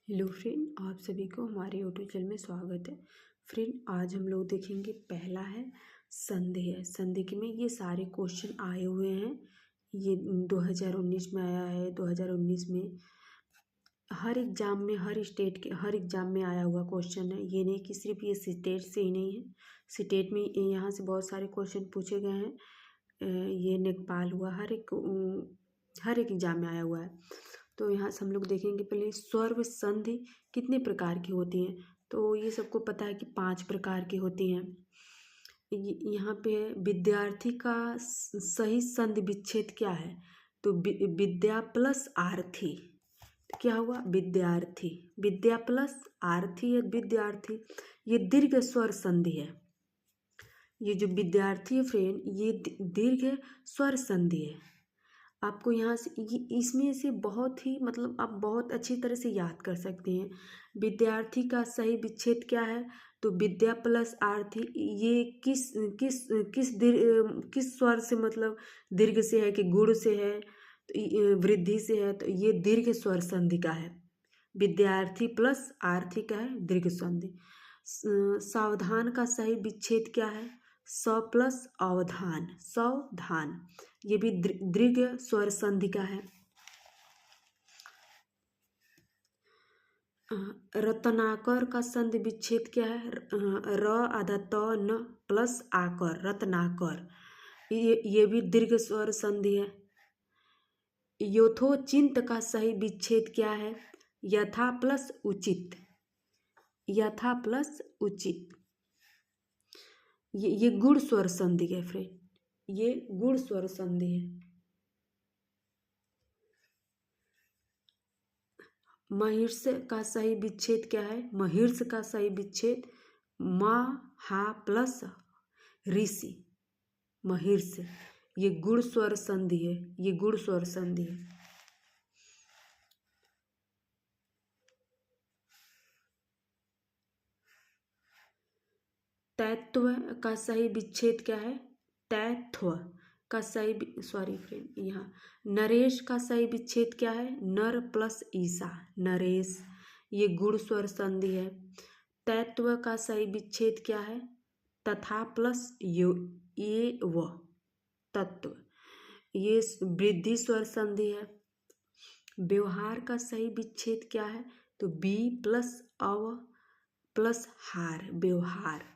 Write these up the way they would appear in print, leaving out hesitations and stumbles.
Hello friend, आप सभी को हमारे यूट्यूब चैनल में स्वागत है। फ्रेंड, आज हम लोग देखेंगे, पहला है संधि है। संधि में ये सारे क्वेश्चन आए हुए हैं। ये 2019 में आया है। 2019 में हर एग्जाम में, हर स्टेट के हर एग्जाम में आया हुआ क्वेश्चन है। ये नहीं कि सिर्फ ये स्टेट से ही नहीं है, स्टेट में यहाँ से बहुत सारे क्वेश्चन पूछे गए हैं। ये नेपाल हुआ, हर एक एग्जाम में आया हुआ है। तो यहाँ से हम लोग देखेंगे, पहले स्वर संधि कितने प्रकार की होती हैं। तो ये सबको पता है कि 5 प्रकार की होती हैं। यहाँ पे विद्यार्थी का सही संधि विच्छेद क्या है। तो विद्या प्लस आर्थी, तो क्या हुआ, विद्यार्थी। विद्या प्लस आर्थी है विद्यार्थी, ये दीर्घ स्वर संधि है। ये जो विद्यार्थी है फ्रेंड, ये दीर्घ स्वर संधि है। आपको यहाँ से इसमें से बहुत ही आप बहुत अच्छी तरह से याद कर सकते हैं। विद्यार्थी का सही विच्छेद क्या है। तो विद्या प्लस आर्थी, ये किस किस किस किस स्वर से, दीर्घ से है कि गुण से है, तो वृद्धि से है। तो ये दीर्घ स्वर संधि का है। विद्यार्थी प्लस आर्थी का है दीर्घ संधि। सावधान का सही विच्छेद क्या है। स प्लस अवधान, सावधान, ये भी दीर्घ स्वर संधि का है। रत्नाकर का संधि विच्छेद क्या है। र आधा त न प्लस आकर, रत्नाकर, ये भी दीर्घ स्वर संधि है। यथोचिंत का सही विच्छेद क्या है। यथा प्लस उचित, यथा प्लस उचित, ये गुण स्वर संधि है फ्रेंड, ये गुण स्वर संधि है। महिर्स का सही विच्छेद क्या है। महिर्स का सही विच्छेद मा हा प्लस ऋषि, महिर्स, ये गुण स्वर संधि है, ये गुण स्वर संधि है। तैत्व का सही विच्छेद क्या है। तैत्व का सही, सॉरी फ्रेंड, यहाँ नरेश का सही विच्छेद क्या है। नर प्लस ईसा, नरेश, ये गुण स्वर संधि है। तैत्व का सही विच्छेद क्या है। तथा प्लस यो, ये व, तत्व, ये वृद्धि स्वर संधि है। व्यवहार का सही विच्छेद क्या है। तो बी प्लस अव प्लस हार, व्यवहार,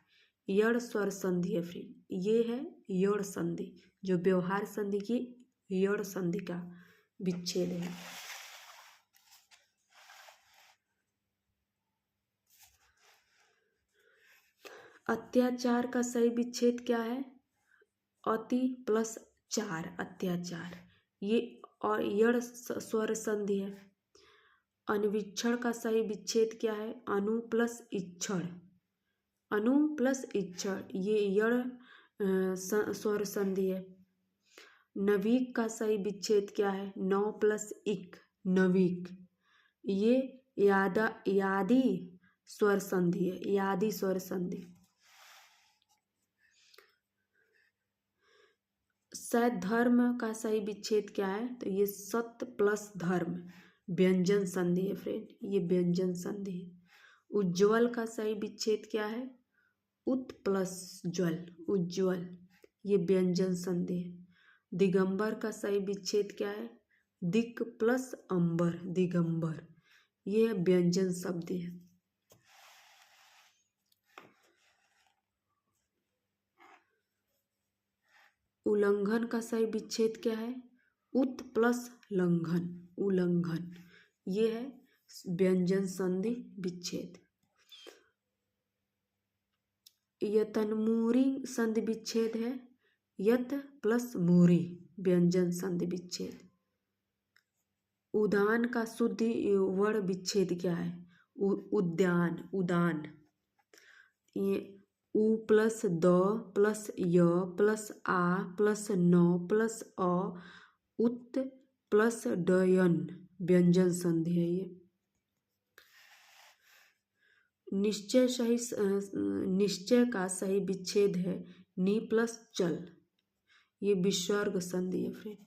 यड़ स्वर संधि है फ्रेंड, ये है यड़ संधि, जो व्यवहार संधि की यड़ संधि का विच्छेद है। अत्याचार का सही विच्छेद क्या है। अति प्लस चार, अत्याचार, ये और यड़ स्वर संधि है। अनुवीक्षण का सही विच्छेद क्या है। अनु प्लस इक्षण, अनु प्लस इक्षण, ये यड़ स्वर संधि है। नवीक का सही विच्छेद क्या है। नौ प्लस इक, नवीक, ये यादी स्वर संधि है, यादी स्वर संधि। सधर्म का सही विच्छेद क्या है। तो ये सत्य प्लस धर्म, व्यंजन संधि है फ्रेंड, ये व्यंजन संधि है। उज्ज्वल का सही विच्छेद क्या है। उत प्लस ज्वल, उज्ज्वल, ये व्यंजन संधि है। दिगंबर का सही विच्छेद क्या है। दिक प्लस अंबर, दिगंबर, ये व्यंजन शब्द है। उल्लंघन का सही विच्छेद क्या है। उत प्लस लंघन, उल्लंघन, ये है व्यंजन संधि विच्छेद। यतनमूरी संधि विच्छेद है। यत प्लस मूरी, व्यंजन संधि विच्छेद। उदान का शुद्ध वर्ण विच्छेद क्या है। उद्यान, उदान, ये उ प्लस द प्लस य प्लस आ प्लस न प्लस अ, उत प्लस डयन, व्यंजन संधि है ये। निश्चय का सही विच्छेद है। नी प्लस चल, ये विसर्ग संधि है फ्रेंड।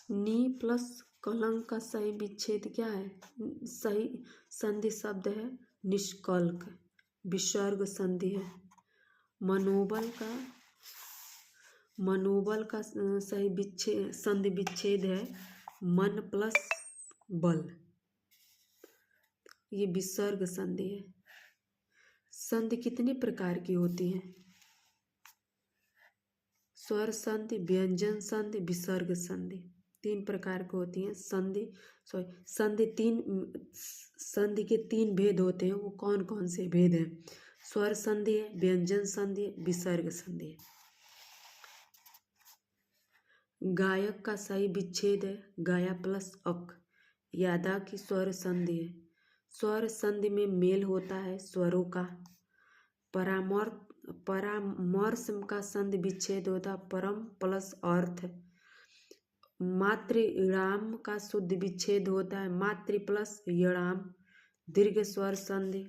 नी प्लस कलंक का सही विच्छेद क्या है? सही संधि शब्द है निष्कल्क, विसर्ग संधि है। मनोबल का सही विच्छेद संधि विच्छेद है मन प्लस बल, ये विसर्ग संधि है। संधि कितने प्रकार की होती है? स्वर संधि, व्यंजन संधि, विसर्ग संधि, 3 प्रकार की होती हैं। संधि के 3 भेद होते हैं। वो कौन कौन से भेद हैं? स्वर संधि है, व्यंजन संधि है, विसर्ग संधि है। गायक का सही विच्छेद है गाया प्लस अक, यादा की स्वर संधि है। स्वर संधि में मेल होता है स्वरों का। परामर्श का संधि विच्छेद होता है परम प्लस अर्थ। मातृणाम का शुद्ध विच्छेद होता है मातृ प्लस यणाम, दीर्घ स्वर संधि।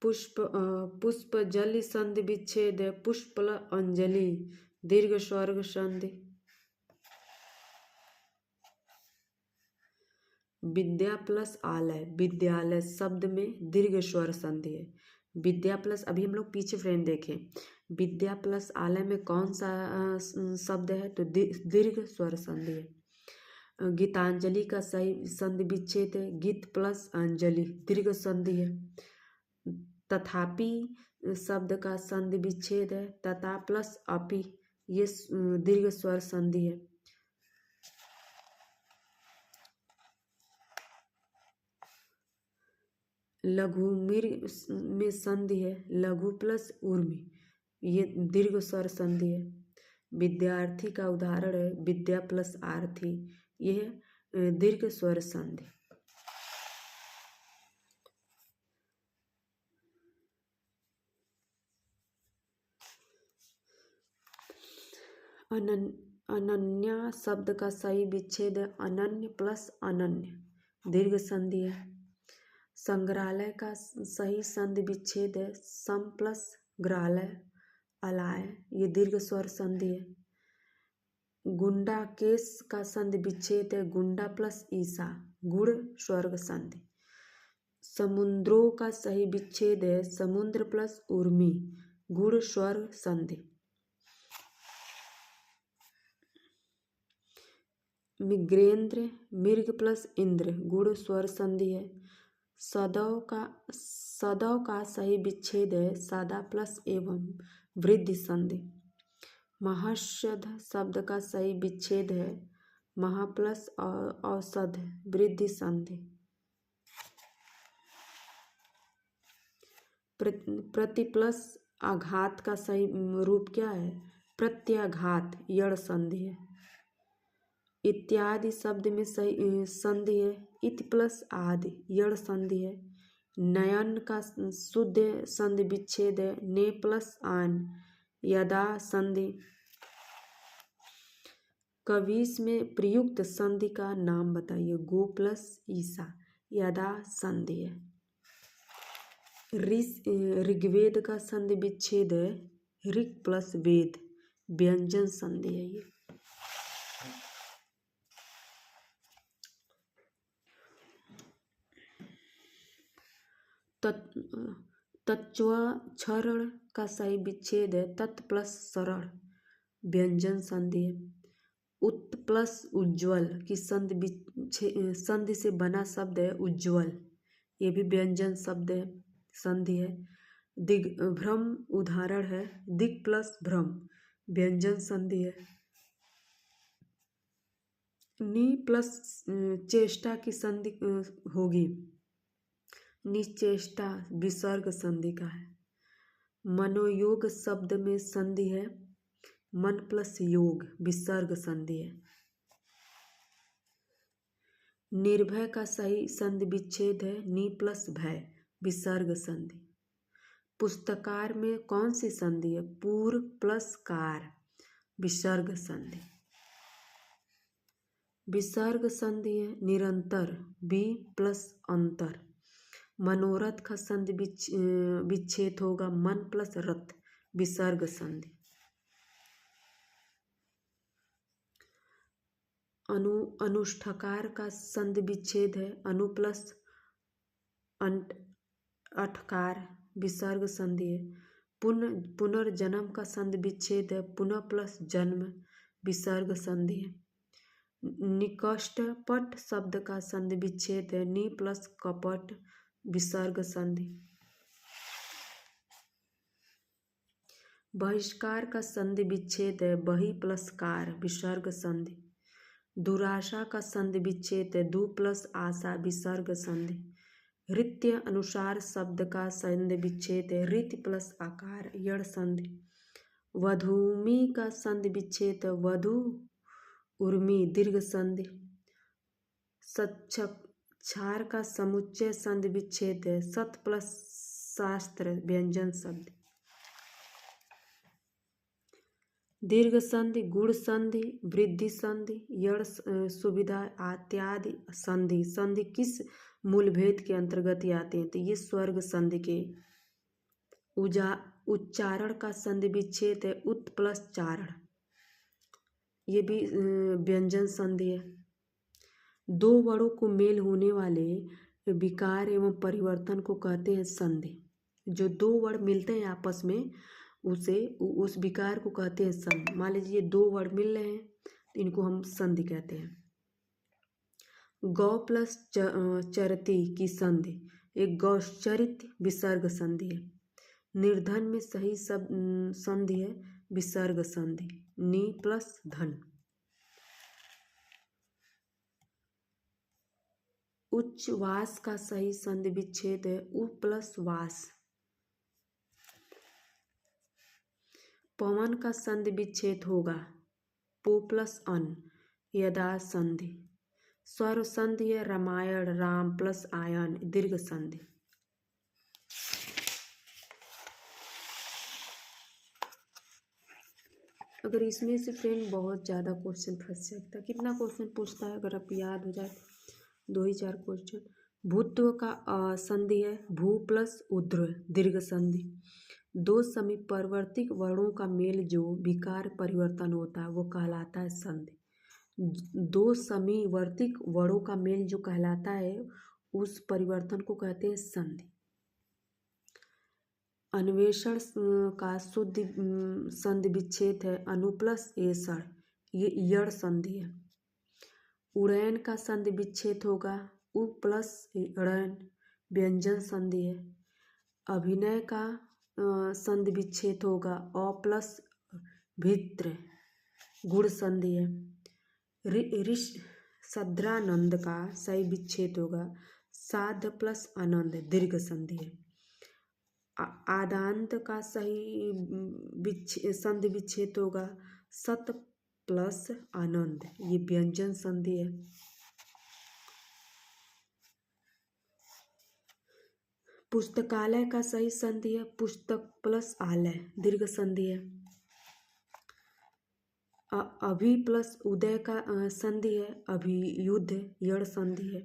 पुष्पजलि संधि विच्छेद है पुष्पल अंजलि, दीर्घ स्वर्ग संधि। विद्या प्लस आलय, विद्यालय शब्द में दीर्घ स्वर संधि है। विद्या प्लस, अभी हम लोग पीछे फ्रेंड देखें, विद्या प्लस आलय में कौन सा शब्द है? तो दीर्घ स्वर संधि है। गीतांजलि का सही संधि विच्छेद है गीत प्लस अंजलि, दीर्घ संधि है। तथापि शब्द का संधि विच्छेद है तथा प्लस अपि, ये दीर्घ स्वर संधि है। लघु मिर्ग में संधि है लघु प्लस ऊर्मी, ये दीर्घ स्वर संधि है। विद्यार्थी का उदाहरण है विद्या प्लस आर्थी, यह दीर्घ स्वर संधि। अनन्या शब्द का सही विच्छेद है अनन्य प्लस अनन्य, दीर्घ संधि है। संग्रहालय का सही संधि विच्छेद है सम प्लस ग्रहालय, अलाय, ये दीर्घ स्वर संधि है। गुंडा केस का संधि विच्छेद है गुंडा प्लस ईसा, गुण स्वर्ग संधि। समुद्रों का सही विच्छेद है समुद्र प्लस उर्मी, गुण स्वर संधि। मृगेंद्र, मृग प्लस इंद्र, गुण स्वर संधि है। सदौ का सही विच्छेद है सादा प्लस एवं, वृद्धि संधि। महर्षध शब्द का सही विच्छेद है महा प्लस औषध, वृद्धि संधि। प्रति प्लस आघात का सही रूप क्या है? प्रत्याघात, यड़ संधि है। इत्यादि शब्द में सही संधि है इति प्लस आदि, यड़ संधि है। नयन का शुद्ध संधि विच्छेद है ने प्लस आन, यदा संधि। कविस में प्रयुक्त संधि का नाम बताइए? गो प्लस ईसा, यदा संधि है। ऋग्वेद का संधि विच्छेद है ऋक प्लस वेद, व्यंजन संधि है ये। तत्क्षरण का सही विच्छेद है तत् प्लस शरण, व्यंजन संधि है। उत प्लस उज्ज्वल की संधि से बना शब्द है उज्ज्वल, ये भी व्यंजन शब्द है, संधि है। दिग्भ्रम उदाहरण है दिग प्लस भ्रम, व्यंजन संधि है। नी प्लस चेष्टा की संधि होगी, निचेष्टा, विसर्ग संधि का है। मनोयोग शब्द में संधि है मन प्लस योग, विसर्ग संधि है। निर्भय का सही संधि विच्छेद है नि प्लस भय, विसर्ग संधि। पुस्तकार में कौन सी संधि है? पूर्व प्लस कार, विसर्ग संधि। विसर्ग संधि है निरंतर, बी प्लस अंतर। मनोरथ का संधि विच्छेद होगा मन प्लस रथ, विसर्ग संधि। अनुष्ठकार का संधि विच्छेद है अनु प्लस अठकार, विसर्ग संधि है। पुनर्जन्म का संधि विच्छेद है पुनः प्लस जन्म, विसर्ग संधि है। निकष्टपट शब्द का संधि विच्छेद है नि प्लस कपट, विसर्ग संधि। बहिष्कार का संधि विच्छेद है बहि प्लस कार, विसर्ग संधि। दुराशा का संधि विच्छेद है दु प्लस आशा, विसर्ग संधि। रीत्य अनुसार शब्द का संधि विच्छेद है रीति प्लस आकार, यड़ संधि। वधूमि का संधि विच्छेद है वधु उर्मी, दीर्घ संधि। क्षार का समुच्चय संधि विच्छेद है सत प्लस शास्त्र, व्यंजन संधि। दीर्घ संधि गुण संधि, वृद्धि संधि, यड़ सुविधा इत्यादि संधि। संधि किस मूलभेद के अंतर्गत ही आते हैं? तो ये स्वर्ग संधि के। उच्चारण का संधि विच्छेद है उत प्लस चारण, ये भी व्यंजन संधि है। दो वर्णों को मेल होने वाले विकार एवं परिवर्तन को कहते हैं संधि। जो दो वर्ण मिलते हैं आपस में उस विकार को कहते हैं संधि। मान लीजिए दो वर्ण मिल रहे हैं तो इनको हम संधि कहते हैं। गौ प्लस चरती की संधि एक गौश्चरित, विसर्ग संधि है। निर्धन में सही संधि है विसर्ग संधि, नि प्लस धन। उच्चवास का सही संधि विच्छेद है उ प्लस वास। पवन का संधि विच्छेद होगा पो प्लस अन, यदा संधि। स्वर संधि है रामायण राम प्लस आयन, दीर्घ संधि। अगर इसमें से फ्रेंड बहुत ज़्यादा क्वेश्चन फंस सकता है। कितना क्वेश्चन पूछता है अगर आप याद हो जाए 2 ही 4 क्वेश्चन। भूत्व का संधि है भू प्लस उद्र, दीर्घ संधि। दो समीपवर्ती वर्णों का मेल जो विकार परिवर्तन होता है वो कहलाता है संधि। दो समीवर्ती वर्णों का मेल जो कहलाता है उस परिवर्तन को कहते हैं संधि। अन्वेषण का शुद्ध संधि विच्छेद है अनु प्लस एषण, ये यड़ संधि है। उड़ैन का संधि विच्छेद होगा उ प्लस ड़ैन, व्यंजन संधि है। अभिनय का संधि विच्छेद होगा अ प्लस भित्र, गुण संधि है। सद्रानंद का सही विच्छेद होगा साध प्लस आनंद, दीर्घ संधि है। आदांत का सही संधि विच्छेद होगा सत प्लस आनंद, ये व्यंजन संधि है। पुस्तकालय का सही संधि है पुस्तक प्लस आलय, दीर्घ संधि है। अभि प्लस उदय का संधि है अभियुद्ध, यड़ संधि है।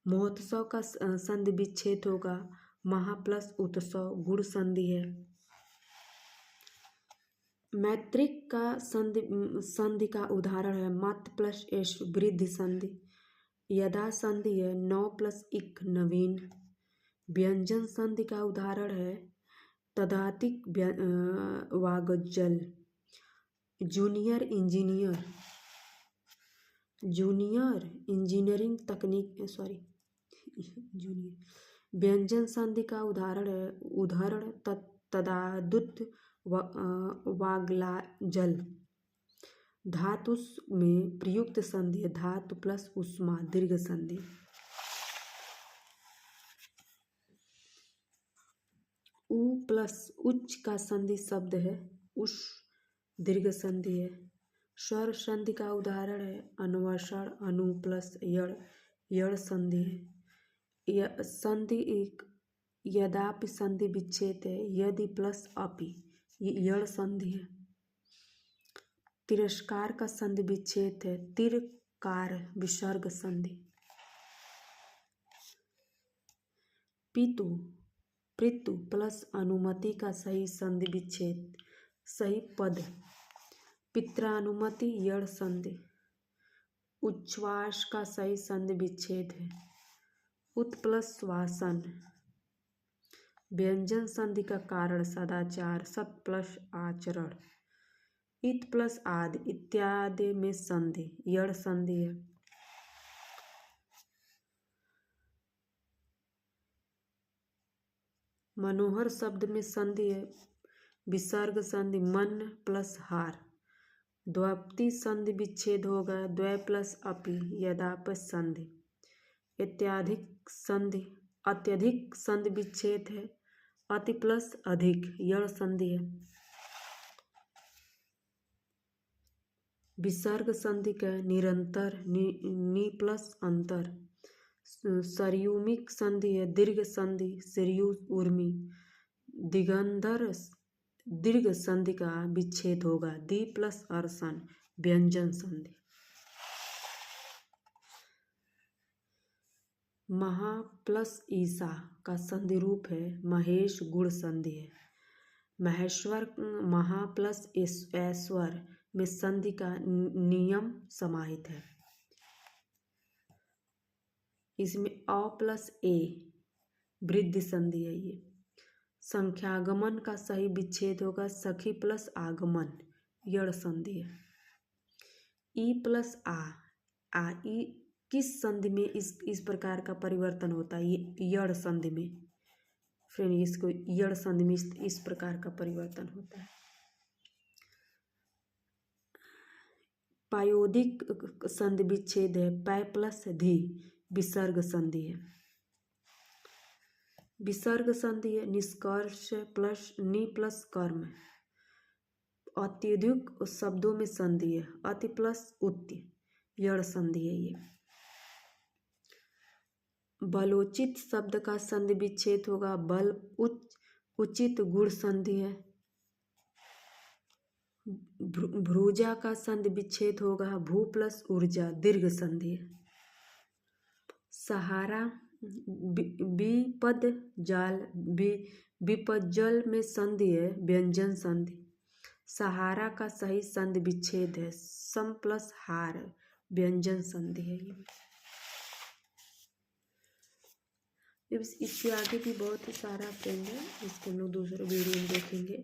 महोत्सव का संधि विच्छेद होगा महा प्लस उत्सव, गुण संधि है। मैत्रिक का संधि का उदाहरण है मत प्लस एश, वृद्धि संधि। यदा संधि है नौ प्लस इक, नवीन। व्यंजन संधि का उदाहरण है तदातिक वागजल। जूनियर इंजीनियरिंग तकनीक जूनियर। व्यंजन संधि का उदाहरण तदादुत वागलाजल। धातु में प्रयुक्त संधि है धातु प्लस उष्मा, दीर्घ संधि। उ प्लस उच्च का संधि शब्द है उष, दीर्घ संधि है। स्वर संधि का उदाहरण है अन्वेषण अनु प्लस यड़, यड़ संधि है। संधि एक यदापि संधि विच्छेद है यदि प्लस अपि, ये यड़ संधि है। तिरस्कार का संधि विच्छेद है तिर कार विसर्ग संधि। पितु पितृ प्लस अनुमति का सही संधि विच्छेद। सही पद पित्रानुमति यड़ संधि। उच्छ्वास का सही संधि विच्छेद है उत प्लस श्वासन। व्यंजन संधि का कारण सदाचार सत प्लस आचरण। इत प्लस आदि इत्यादि में संधि यड़ संधि है। मनोहर शब्द में संधि है विसर्ग संधि मन प्लस हार। द्व्यपदी संधि विच्छेद होगा द्वय प्लस अपि यदाप संधि। अत्यधिक संधि विच्छेद है अति प्लस अधिक यड़ संधि है। विसर्ग संधि का निरंतर नि प्लस अंतर। सरयुमिक संधि है दीर्घ संधि सरयू उर्मी। दिगंधर दीर्घ संधि का विच्छेद होगा दी प्लस अर्सन व्यंजन संधि। महा प्लस ईसा का संधि रूप है महेश गुण संधि है। महेश्वर महा प्लस ऐश्वर में संधि का नियम समाहित है। इसमें अ प्लस ए वृद्धि संधि है। ये संख्यागमन का सही विच्छेद होगा सखी प्लस आगमन यड़ संधि है। ई प्लस आ ई किस संधि में इस प्रकार का परिवर्तन होता है ये यड़ संधि में। फ्रेंड इसको यड़ संधि में इस प्रकार का परिवर्तन होता है। पायोदिक संधि विच्छेद है पै प्लस धी विसर्ग संधि है। विसर्ग संधि है निष्कर्ष प्लस नि प्लस कर्म। अत्यधिक शब्दों में संधि है अति प्लस उत्य यड़ संधि है। ये बलोचित शब्द का संधि विच्छेद होगा बल उचित गुण संधि है। भ्रूजा का संधि विच्छेद होगा भू प्लस ऊर्जा दीर्घ संधि है। सहारा विपद जाल विपद जल में संधि है व्यंजन संधि। सहारा का सही संधि विच्छेद है सम प्लस हार व्यंजन संधि है। ये इससे आगे भी बहुत सारा फ्रेंड है इसको हम लोग दूसरे वीडियो में देखेंगे।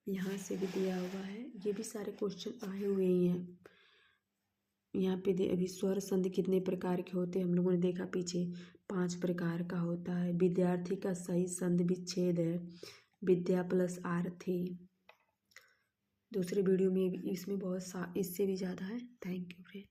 यहाँ से भी दिया हुआ है ये भी सारे क्वेश्चन आए हुए ही हैं। यहाँ पे अभी स्वर संधि कितने प्रकार के होते हैं हम लोगों ने देखा पीछे 5 प्रकार का होता है। विद्यार्थी का सही संधि विच्छेद है विद्या प्लस आरथी। दूसरे वीडियो में इसमें बहुत इससे भी ज़्यादा है। Thank you friend.